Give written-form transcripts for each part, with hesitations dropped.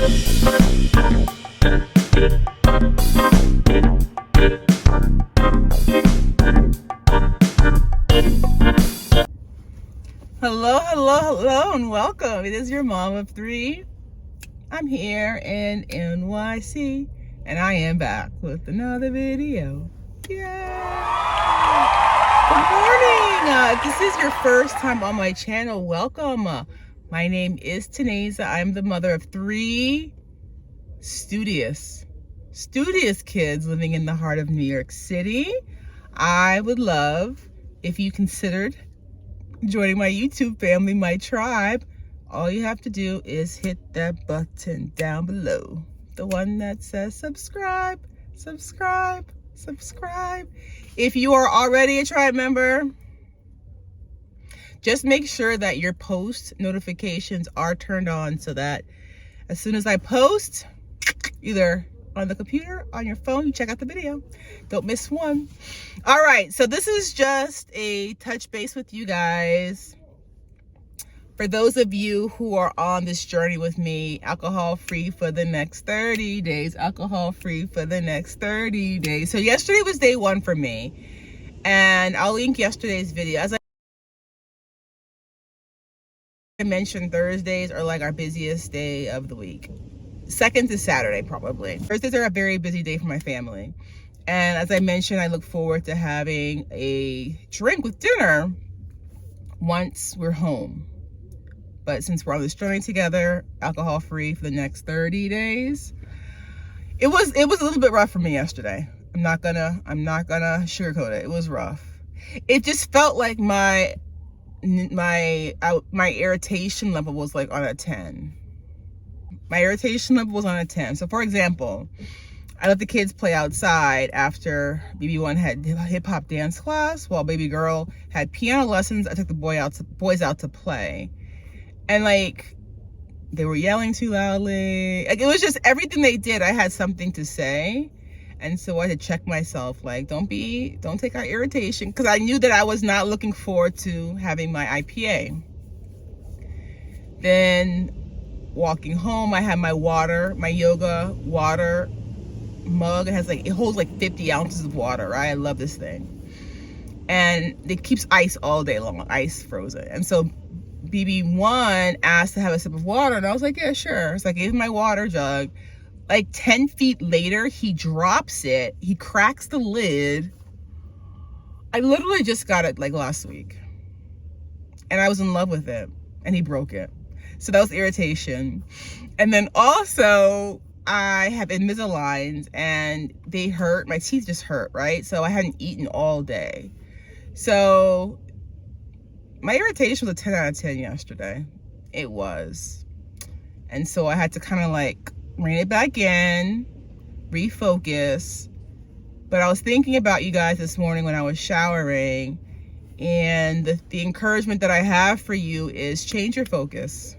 Hello, and welcome. It is your mom of three. I'm here in NYC, and I am back with another video. Yay! Good morning. If this is your first time on my channel, welcome. My name is Taneza. I'm the mother of three studious kids living in the heart of New York City. I would love if you considered joining my YouTube family, my tribe. All you have to do is hit that button down below, the one that says subscribe. If you are already a tribe member, just make sure that your post notifications are turned on so that as soon as I post, either on the computer, on your phone, you check out the video. Don't miss one. All right, so this is just a touch base with you guys. For those of you who are on this journey with me, alcohol-free for the next 30 days, alcohol-free for the next 30 days. So yesterday was day one for me, and I'll link yesterday's video. As I mentioned, Thursdays are like our busiest day of the week. Second to Saturday, probably. Thursdays are a very busy day for my family. And as I mentioned, I look forward to having a drink with dinner once we're home. But since we're on this journey together, alcohol-free for the next 30 days, it was a little bit rough for me yesterday. I'm not gonna sugarcoat it. It was rough. It just felt like my irritation level was like on a 10. My irritation level was on a 10. So for example, I let the kids play outside after BB1 had hip hop dance class while baby girl had piano lessons. I took the boys out to play. And like, they were yelling too loudly. Like, it was just everything they did, I had something to say. And so I had to check myself, like, don't take out irritation, because I knew that I was not looking forward to having my IPA. Then walking home, I had my yoga water mug. It holds like 50 ounces of water, right? I love this thing. And it keeps ice all day long, ice frozen. And so BB1 asked to have a sip of water, and I was like, yeah, sure. So I gave him my water jug. Like 10 feet later, he drops it. He cracks the lid. I literally just got it like last week. And I was in love with it. And he broke it. So that was irritation. And then also, I have Invisaligns and they hurt. My teeth just hurt, right? So I hadn't eaten all day. So my irritation was a 10 out of 10 yesterday. It was. And so I had to kind of like rein it back in, refocus. But I was thinking about you guys this morning when I was showering, and the encouragement that I have for you is change your focus.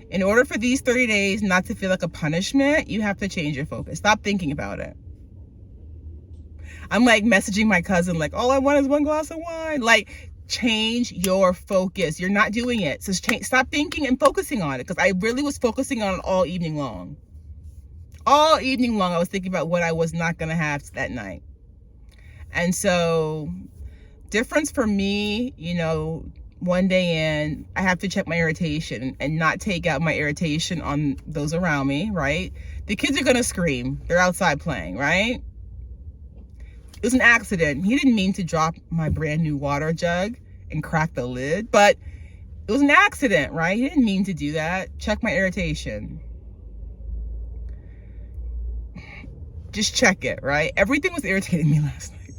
In order for these 30 days not to feel like a punishment, you have to change your focus. Stop thinking about it. I'm like messaging my cousin, like, all I want is one glass of wine. Like, change your focus. You're not doing it. So stop thinking and focusing on it. Because I really was focusing on it all evening long. All evening long, I was thinking about what I was not going to have that night. And so, difference for me, you know, one day in, I have to check my irritation and not take out my irritation on those around me, right? The kids are going to scream. They're outside playing, right? It was an accident. He didn't mean to drop my brand new water jug and crack the lid, but it was an accident, right? He didn't mean to do that. Check my irritation. Just check it, right? Everything was irritating me last night.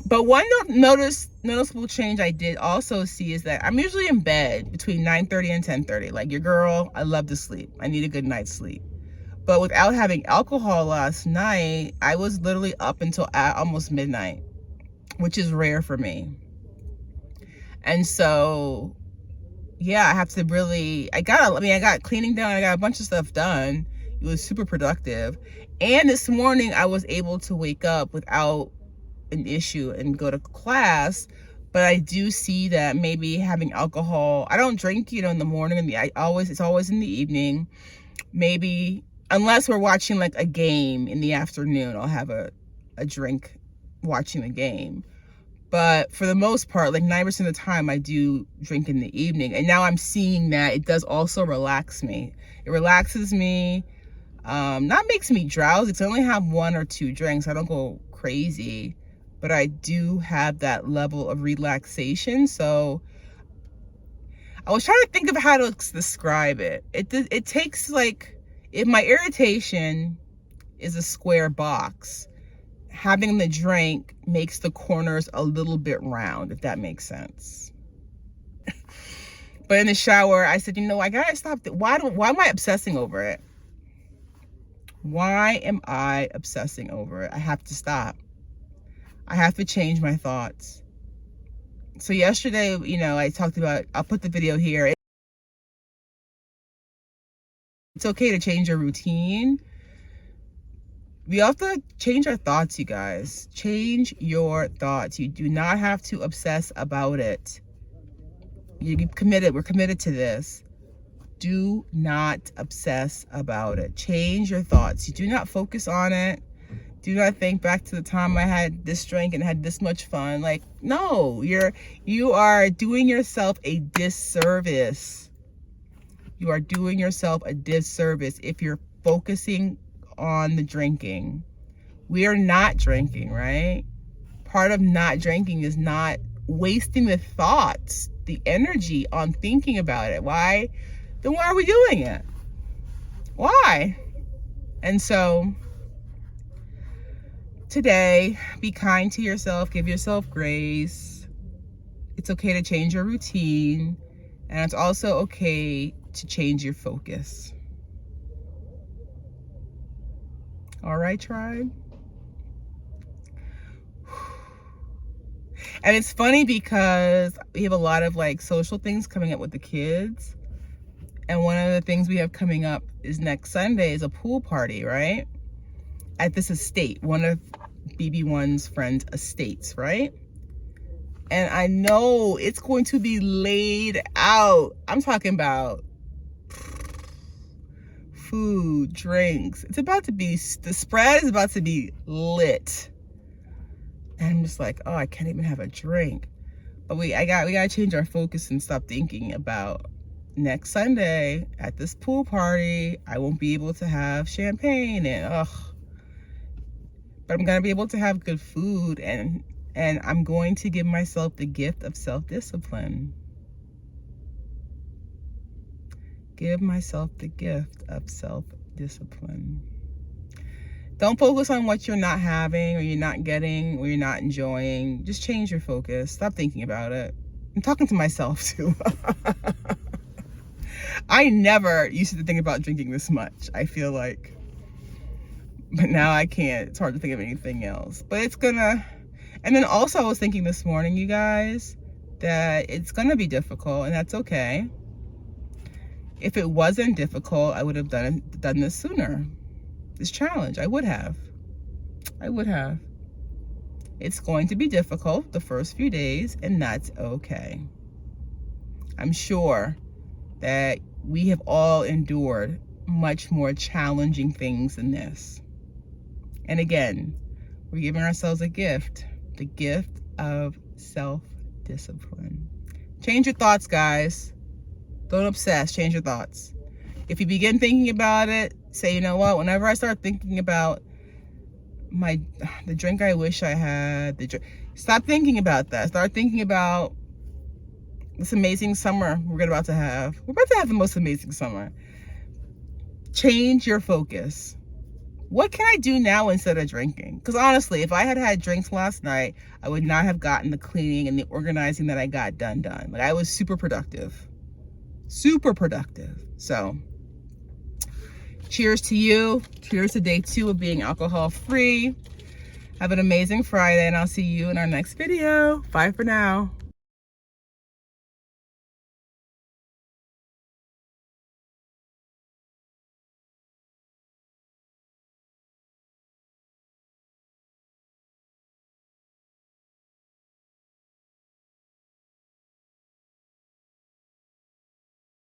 But one noticeable change I did also see is that I'm usually in bed between 9:30 and 10:30. Like your girl, I love to sleep. I need a good night's sleep. But without having alcohol last night, I was literally up until almost midnight, which is rare for me. And so, yeah, I have to really, I got cleaning done. I got a bunch of stuff done. It was super productive. And this morning I was able to wake up without an issue and go to class. But I do see that maybe having alcohol, I don't drink, in the morning, it's always in the evening. Maybe, unless we're watching like a game in the afternoon, I'll have a drink watching the game. But for the most part, like 90% of the time, I do drink in the evening. And now I'm seeing that it does also relax me. It relaxes me, not makes me drowsy, because I only have 1 or 2 drinks. I don't go crazy, but I do have that level of relaxation. So I was trying to think of how to describe it. It takes, like, if my irritation is a square box, having the drink makes the corners a little bit round, if that makes sense. But in the shower, I said, I gotta stop. Why am I obsessing over it? Why am I obsessing over it? I have to stop. I have to change my thoughts. So yesterday, I talked about, I'll put the video here. It's okay to change your routine. We have to change our thoughts, you guys. Change your thoughts. You do not have to obsess about it. We're committed to this. Do not obsess about it. Change your thoughts. You do not focus on it. Do not think back to the time I had this drink and had this much fun. Like, no, you are doing yourself a disservice. You are doing yourself a disservice if you're focusing on the drinking. We are not drinking, right? Part of not drinking is not wasting the thoughts, the energy on thinking about it. Why? Then why are we doing it? Why? And so today, be kind to yourself, give yourself grace. It's okay to change your routine, and it's also okay to change your focus. All right, tribe? And it's funny because we have a lot of like social things coming up with the kids. And one of the things we have coming up is next Sunday is a pool party, right? At this estate, one of BB1's friends' estates, right? And I know it's going to be laid out. I'm talking about food, drinks. It's about to be, the spread is about to be lit. And I'm just like, oh, I can't even have a drink. But we gotta change our focus and stop thinking about next Sunday at this pool party. I won't be able to have champagne but I'm gonna be able to have good food, and I'm going to give myself the gift of self-discipline. Give myself the gift of self-discipline. Don't focus on what you're not having or you're not getting or you're not enjoying. Just change your focus. Stop thinking about it. I'm talking to myself too. I never used to think about drinking this much, I feel like. But now I can't. It's hard to think of anything else. But it's gonna... And then also I was thinking this morning, you guys, that it's gonna be difficult, and that's okay. If it wasn't difficult, I would have done this sooner. This challenge, I would have. It's going to be difficult the first few days, and that's okay. I'm sure that we have all endured much more challenging things than this. And again, we're giving ourselves a gift, the gift of self-discipline. Change your thoughts, guys. Don't obsess, change your thoughts. If you begin thinking about it, say, you know what, whenever I start thinking about the drink I wish I had, stop thinking about that. Start thinking about this amazing summer we're about to have. We're about to have the most amazing summer. Change your focus. What can I do now instead of drinking? Because honestly, if I had drinks last night, I would not have gotten the cleaning and the organizing that I got done. Like, I was super productive. So cheers to you. Cheers to day 2 of being alcohol free. Have an amazing Friday, and I'll see you in our next video. Bye for now.